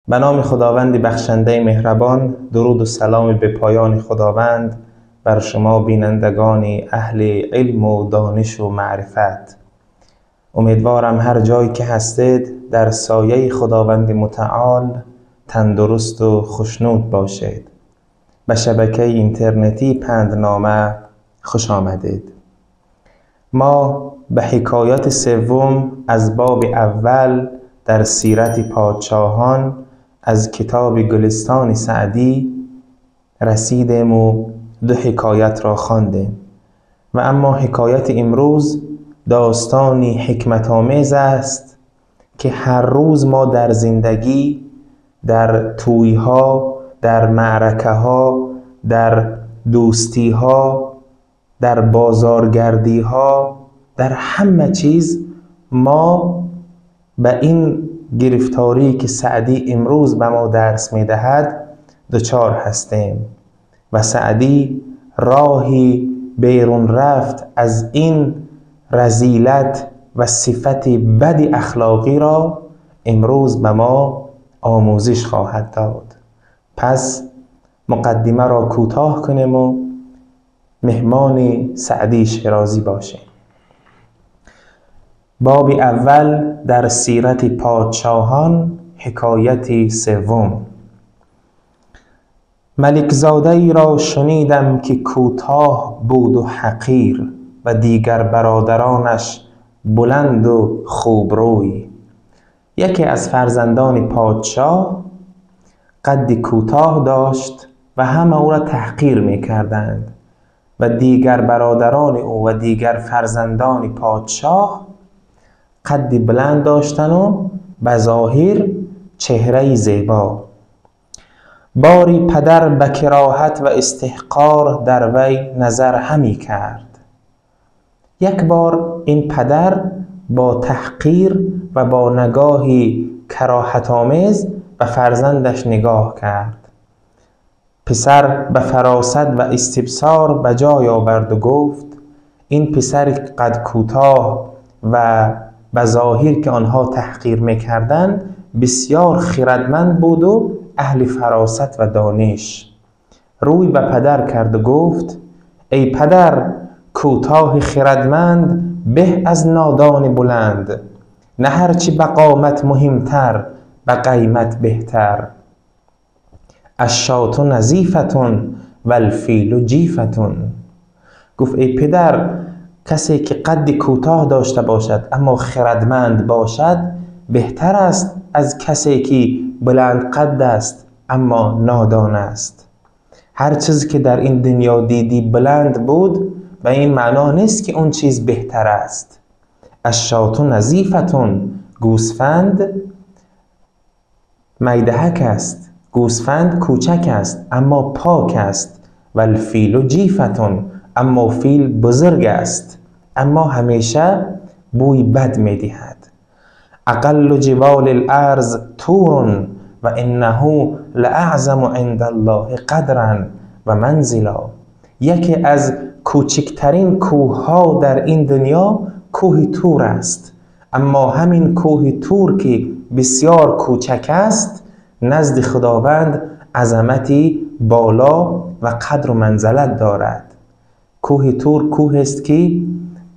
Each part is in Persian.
به نام خداوند بخشنده مهربان. درود و سلام به پایان خداوند بر شما بینندگان اهل علم و دانش و معرفت. امیدوارم هر جایی که هستید در سایه خداوند متعال تندرست و خوشنود باشید. به شبکه اینترنتی پندنامه خوش آمدید. ما به حکایت سوم از باب اول در سیرت پادشاهان از کتاب گلستان سعدی رسیدیم و 2 حکایت را خواندیم و اما حکایت امروز داستانی حکمت آمیز است که هر روز ما در زندگی، در تویها، در معرکه ها، در دوستی ها، در بازارگردی ها، در همه چیز ما به این گرفتاری که سعدی امروز به ما درس می‌دهد دچار هستیم و سعدی راهی بیرون رفت از این رذیلت و صفت بد اخلاقی را امروز به ما آموزش خواهد داد. پس مقدمه را کوتاه کنیم و مهمان سعدی شیرازی باشیم. باب اول در سیرت پادشاهان، حکایت سوم. ملک زاده ای را شنیدم که کوتاه بود و حقیر و دیگر برادرانش بلند و خوبروی. یکی از فرزندان پادشاه قد کوتاه داشت و همه او را تحقیر می کردند و دیگر برادران او و دیگر فرزندان پادشاه قد بلند داشتن و به ظاهر چهره زیبا. باری پدر به کراهت و استحقار در وی نظر همی کرد. یک بار این پدر با تحقیر و با نگاهی کراهت آمیز به فرزندش نگاه کرد. پسر به فراست و استبصار به جای آورد و گفت این پسر قد کوتاه و به ظاهر که آنها تحقیر میکردند بسیار خردمند بود و اهل فراست و دانش. روی به پدر کرد و گفت ای پدر، کوتاه خردمند به از نادان بلند. نه هرچی به قامت مهمتر به قیمت بهتر. الشاة نظیفة و الفیل جیفة. گفت ای پدر، کسی که قد کوتاه داشته باشد اما خردمند باشد بهتر است از کسی که بلند قد است اما نادان است. هر چیز که در این دنیا دیدی بلند بود به این معنا نیست که اون چیز بهتر است. الشاة نظیفة، گوسفند میدهک است، گوسفند کوچک است اما پاک است. و الفیل جیفة، اما فیل بزرگ است اما همیشه بوی بد می دهد. اقل جبال الارض طور و انه لاعظم عند الله قدرا و منزلا. یکی از کوچکترین کوه ها در این دنیا کوه طور است، اما همین کوه طور که بسیار کوچک است نزد خداوند عظمتی بالا و قدر و منزلت دارد. کوه طور کوه است که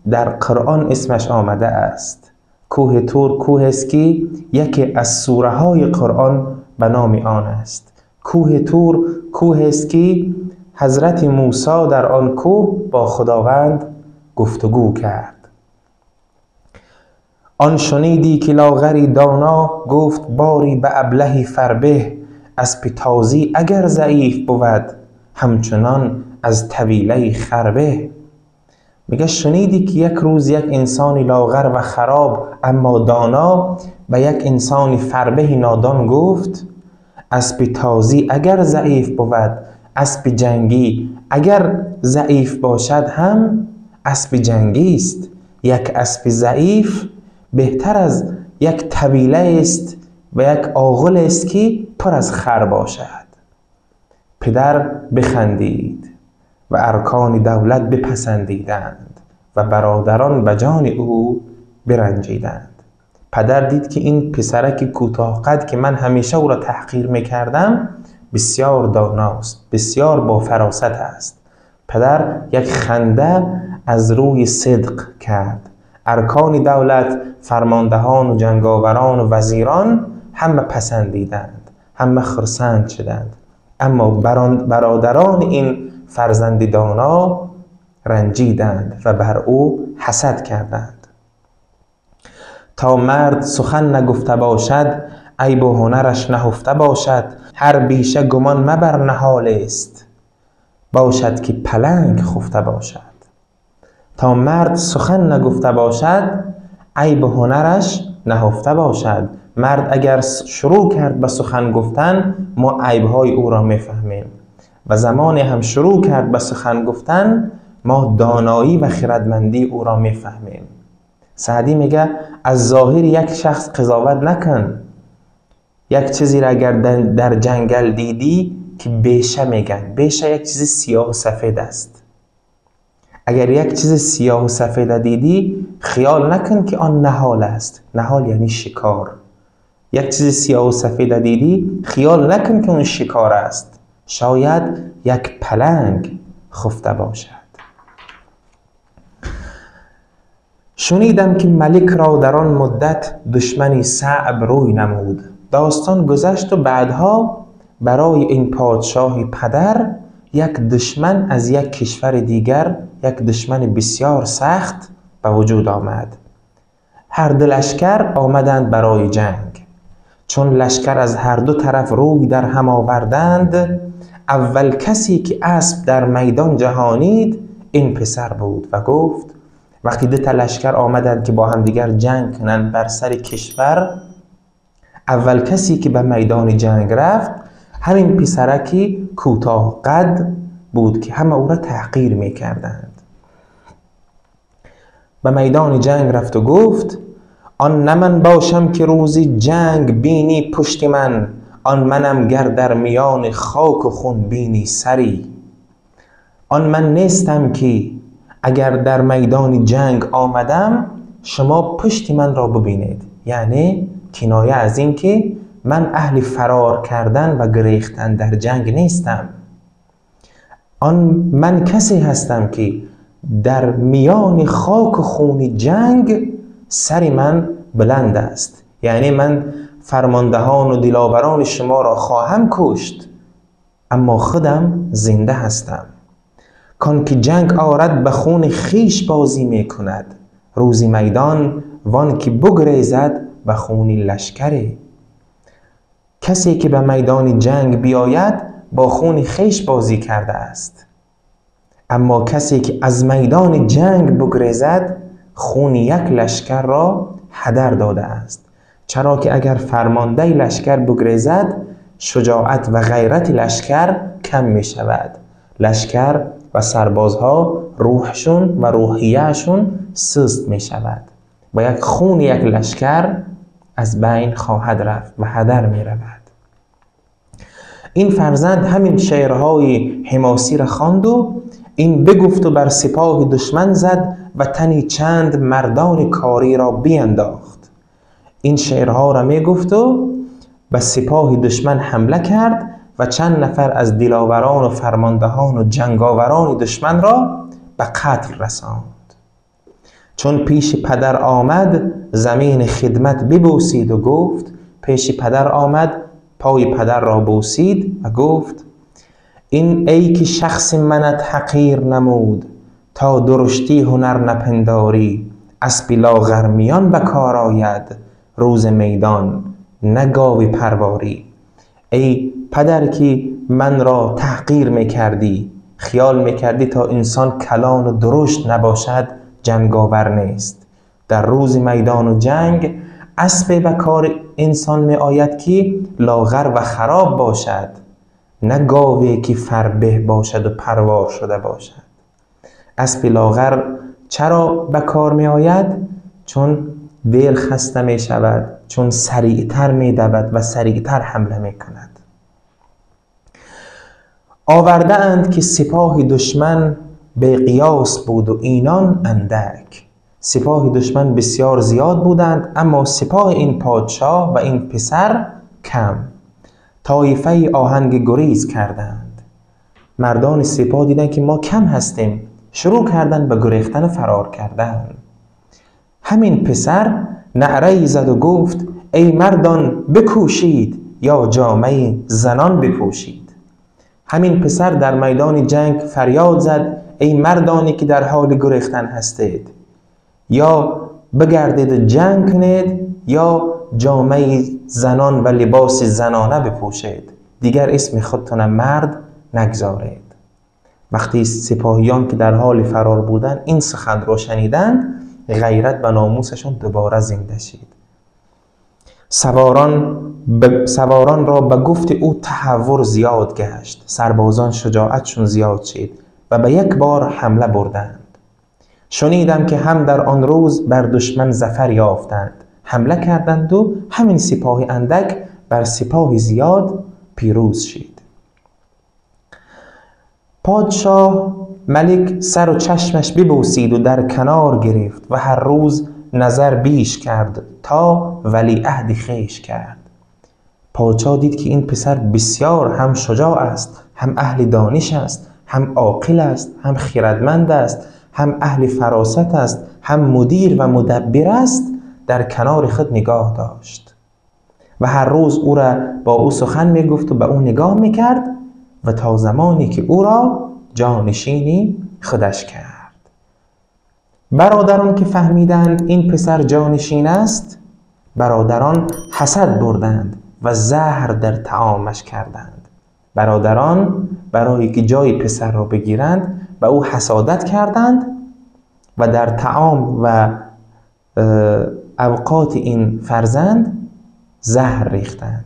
در قرآن اسمش آمده است. کوه طور کوه است که یکی از سوره های قرآن به نام آن است. کوه طور کوه است که حضرت موسی در آن کوه با خداوند گفتگو کرد. آن شنیدی که لاغری دانا گفت باری به ابلهی فربه. اسب تازی اگر ضعیف بود همچنان از طویله خربه. میگه شنیدی که یک روز یک انسانی لاغر و خراب اما دانا به یک انسانی فربه نادان گفت اسب تازی اگر ضعیف بود، اسب جنگی اگر ضعیف باشد هم اسب جنگی است. یک اسب ضعیف بهتر از یک طویله است و یک آغل است که پر از خر باشد. پدر بخندید و ارکان دولت بپسندیدند و برادران به جان او برنجیدند. پدر دید که این پسرک کوتاه قد که من همیشه او را تحقیر میکردم بسیار داناست، بسیار با فراست است. پدر یک خنده از روی صدق کرد. ارکان دولت، فرماندهان و جنگاوران و وزیران همه پسندیدند، همه خرسند شدند، اما برادران این فرزند دانا رنجیدند و بر او حسد کردند. تا مرد سخن نگفته باشد، عیب و هنرش نهفته باشد. هر بیشه گمان مبر نهال است، باشد که پلنگ خفته باشد. تا مرد سخن نگفته باشد، عیب و هنرش نهفته باشد. مرد اگر شروع کرد به سخن گفتن، ما عیبهای او را میفهمیم و زمانی هم شروع کرد به سخن گفتن، ما دانایی و خردمندی او را میفهمیم. سعدی میگه از ظاهر یک شخص قضاوت نکن. یک چیزی را اگر در جنگل دیدی که بیشه میگن، بیشه یک چیز سیاه و سفید است. اگر یک چیز سیاه و سفید دیدی خیال نکن که آن نهال است. نهال یعنی شکار. یک چیز سیاه و سفید دیدی خیال نکن که اون شکار است، شاید یک پلنگ خفته باشد. شنیدم که ملک را در آن مدت دشمنی صعب روی نمود. داستان گذشت و بعدها برای این پادشاه پدر یک دشمن از یک کشور دیگر، یک دشمن بسیار سخت به وجود آمد. هر دو لشکر آمدند برای جنگ. چون لشکر از هر دو طرف روی در هم آوردند، اول کسی که اسب در میدان جهانید این پسر بود و گفت وقتی دو تا لشکر آمدند که با هم دیگر جنگ کنند بر سر کشور، اول کسی که به میدان جنگ رفت همین پسرکی کوتاه قد بود که همه او را تحقیر میکردند. به میدان جنگ رفت و گفت آن نه من باشم که روزی جنگ بینی پشت من، آن منم گر در میان خاک و خون بینی سری. آن من نیستم که اگر در میدان جنگ آمدم شما پشت من را ببینید. یعنی کنایه از این که من اهل فرار کردن و گریختن در جنگ نیستم. آن من کسی هستم که در میان خاک و خون جنگ سر من بلند است. یعنی من فرماندهان و دلاوران شما را خواهم کشت اما خودم زنده هستم. کان که جنگ آرد به خون خیش بازی می کند، روزی میدان وان که بگریزد به خون لشکره. کسی که به میدان جنگ بیاید با خون خیش بازی کرده است، اما کسی که از میدان جنگ بگریزد خون یک لشکر را هدر داده است. چرا که اگر فرمانده لشکر بگریزد شجاعت و غیرت لشکر کم می شود. لشکر و سربازها روحشون و روحیهشون سست می شود و یک خون یک لشکر از بین خواهد رفت و هدر می رود. این فرزند همین شعرهای حماسی را خواند و این بگفت و بر سپاه دشمن زد و تنی چند مردان کاری را بینداخت. این شعرها را می گفت و به سپاه دشمن حمله کرد و چند نفر از دلاوران و فرماندهان و جنگاوران دشمن را به قتل رساند. چون پیش پدر آمد زمین خدمت ببوسید و گفت، پیش پدر آمد پای پدر را بوسید و گفت این ای که شخص منت حقیر نمود، تا درشتی هنر نپنداری، اسب لاغر میان بکار آید، روز میدان نگاوی پرواری. ای پدر که من را تحقیر میکردی، خیال میکردی تا انسان کلان و درشت نباشد جنگاور نیست. در روز میدان و جنگ اسب بکار انسان می آید که لاغر و خراب باشد، نه گاوی که فربه باشد و پروار شده باشد. اسب لاغر چرا بکار می آید؟ چون دیر خسته می شود، چون سریعتر می دود و سریعتر حمله می کند. آورده اند که سپاه دشمن به قیاس بود و اینان اندک. سپاه دشمن بسیار زیاد بودند، اما سپاه این پادشاه و این پسر کم. طایفه آهنگ گریز کردند. مردان سپاه دیدن که ما کم هستیم، شروع کردن به گریختن، فرار کردن. همین پسر نعره زد و گفت ای مردان بکوشید یا جامه زنان بپوشید. همین پسر در میدان جنگ فریاد زد ای مردانی که در حال گریختن هستید، یا بگردید جنگ کنید یا جامه زنان و لباس زنانه بپوشید، دیگر اسم خودتان مرد نگذارید. وقتی سپاهیان که در حال فرار بودند این سخن را شنیدند، غیرت و ناموسشون دوباره زنده شد. سواران را به گفت او تهور زیاد گشت، سربازان شجاعتشون زیاد شد و به یک بار حمله بردند. شنیدم که هم در آن روز بر دشمن ظفر یافتند، حمله کردند و همین سپاه اندک بر سپاه زیاد پیروز شد. پادشاه ملک سر و چشمش ببوسید و در کنار گرفت و هر روز نظر بیش کرد تا ولیعهد خویش کرد. پادشاه دید که این پسر بسیار هم شجاع است، هم اهل دانش است، هم عاقل است، هم خردمند است، هم اهل فراست است، هم مدیر و مدبر است. در کنار خود نگاه داشت و هر روز او را با او سخن میگفت و به او نگاه میکرد و تا زمانی که او را جانشینی خودش کرد. برادران که فهمیدند این پسر جانشین است، برادران حسد بردند و زهر در طعامش کردند. برادران برای که جای پسر را بگیرند به او حسادت کردند و در طعام و اوقات این فرزند زهر ریختند.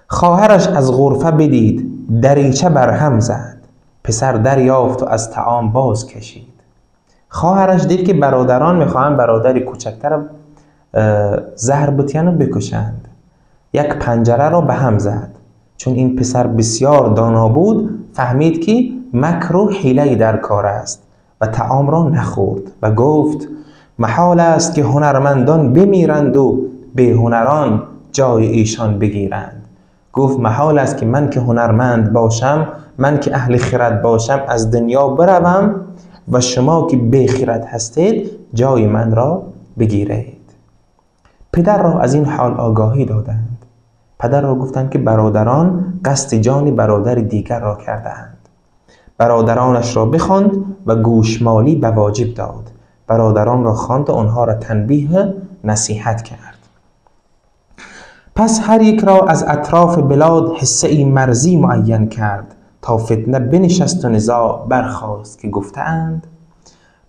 خواهرش از غرفه بدید، دریچه برهم زد. پسر دریافت و از طعام باز کشید. خواهرش دید که برادران میخواهند برادر کوچکتر زهر بتیان و بکشند. یک پنجره را به هم زد. چون این پسر بسیار دانا بود، فهمید که مکر و حیله در کار است و طعام را نخورد و گفت محال است که هنرمندان بمیرند و بی‌هنران جای ایشان بگیرند. گفت محال است که من که هنرمند باشم، من که اهل خرد باشم از دنیا بروم و شما که بی خرد هستید جای من را بگیرید. پدر را از این حال آگاهی دادند. پدر را گفتند که برادران قصد جان برادر دیگر را کردند. برادرانش را بخواند و گوشمالی به واجب داد. برادران را خواند و آنها را تنبیه نصیحت کرد. پس هر یک را از اطراف بلاد حصه ای مرزی معین کرد تا فتنه بنشست و نزاع برخاست که گفتند.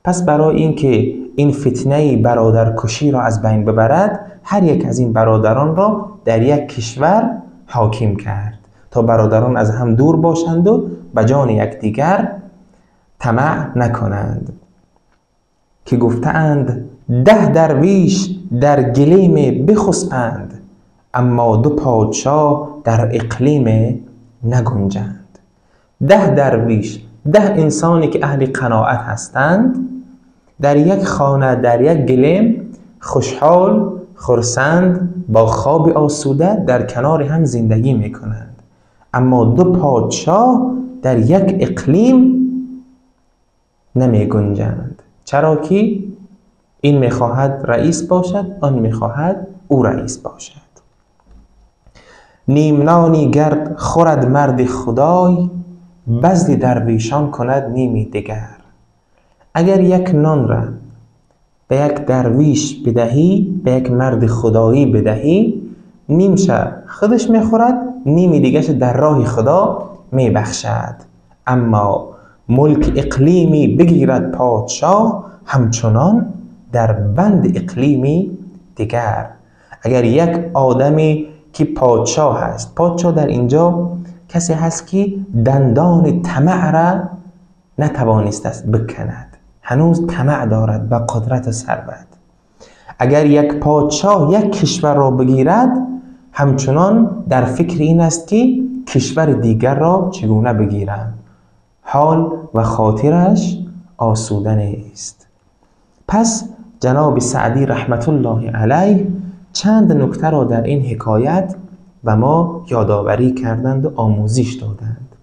پس برای اینکه این فتنه برادر کشی را از بین ببرد، هر یک از این برادران را در یک کشور حاکم کرد تا برادران از هم دور باشند و به جان یکدیگر طمع نکنند. که گفتند 10 درویش در گلیم بخسپند، اما 2 پادشاه در اقلیم نگنجند. 10 درویش، 10 انسانی که اهل قناعت هستند، در یک خانه، در یک گلیم خوشحال، خرسند، با خواب آسوده در کنار هم زندگی میکنند. اما 2 پادشاه در یک اقلیم نمی گنجند. چرا که این میخواهد رئیس باشد، آن میخواهد او رئیس باشد. نیمنانی گرد خورد مرد خدای، بذل درویشان کند نیمی دگر. اگر یک نان را به یک درویش بدهی، به یک مرد خدایی بدهی، نیمشه خودش میخورد، نیمی دیگرش در راه خدا میبخشد. اما ملک اقلیمی بگیرد پادشاه، همچنان در بند اقلیمی دیگر. اگر یک آدمی که پادشاه هست، پادشاه در اینجا کسی هست که دندان طمع را نتوانست است بکند، هنوز طمع دارد به قدرت ثروت. اگر یک پادشاه یک کشور را بگیرد، همچنان در فکر این است که کشور دیگر را چگونه بگیرم. حال و خاطرش آسوده نیست. پس جناب سعدی رحمت الله علیه چند نکته را در این حکایت و ما یادآوری کردند و آموزش دادند.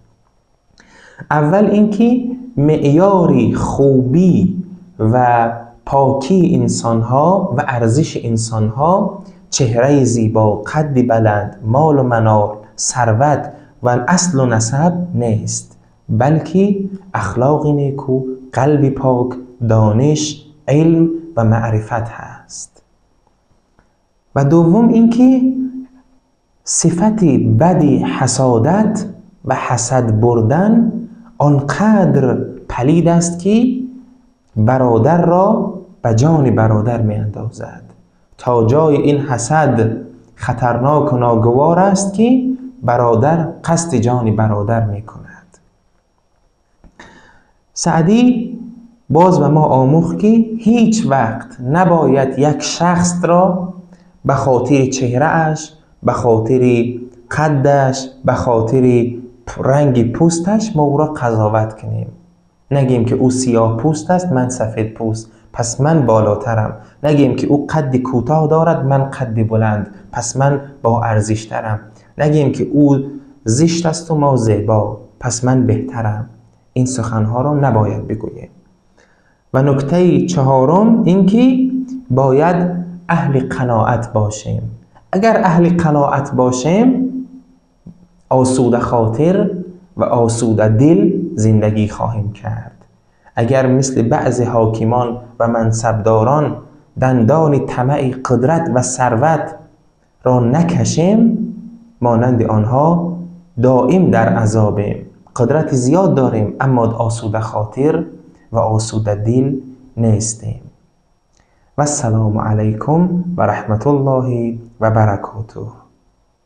اول اینکه معیاری خوبی و پاکی انسانها و ارزش انسانها چهره زیبا، قد بلند، مال و منال، ثروت و اصل و نسب نیست، بلکه اخلاق نیکو، قلب پاک، دانش، علم و معرفت هست. و دوم اینکه صفت بد حسادت و حسد بردن آنقدر پلید است که برادر را به جان برادر می اندازد. تا جای این حسد خطرناک و ناگوار است که برادر قصد جان برادر می کند. سعدی باز به ما آموخت که هیچ وقت نباید یک شخص را به خاطر چهره اش، به خاطر قدش، به خاطر رنگ پوستش ما او را قضاوت کنیم. نگیم که او سیاه پوست است من سفید پوست پس من بالاترم. نگیم که او قد کوتاه دارد من قد بلند پس من با ارزش ترم. نگیم که او زشت است و ما زیبا پس من بهترم. این سخنها را نباید بگوییم. و نکته چهارم اینکه باید اهل قناعت باشیم. اگر اهل قناعت باشیم آسوده خاطر و آسوده دل زندگی خواهیم کرد. اگر مثل بعض حاکمان و منصبداران دندان طمع قدرت و ثروت را نکشیم مانند آنها دائم در عذابیم. قدرت زیاد داریم اما آسوده خاطر و آسوده دل نیستیم. و السلام علیکم و رحمت الله و برکاته.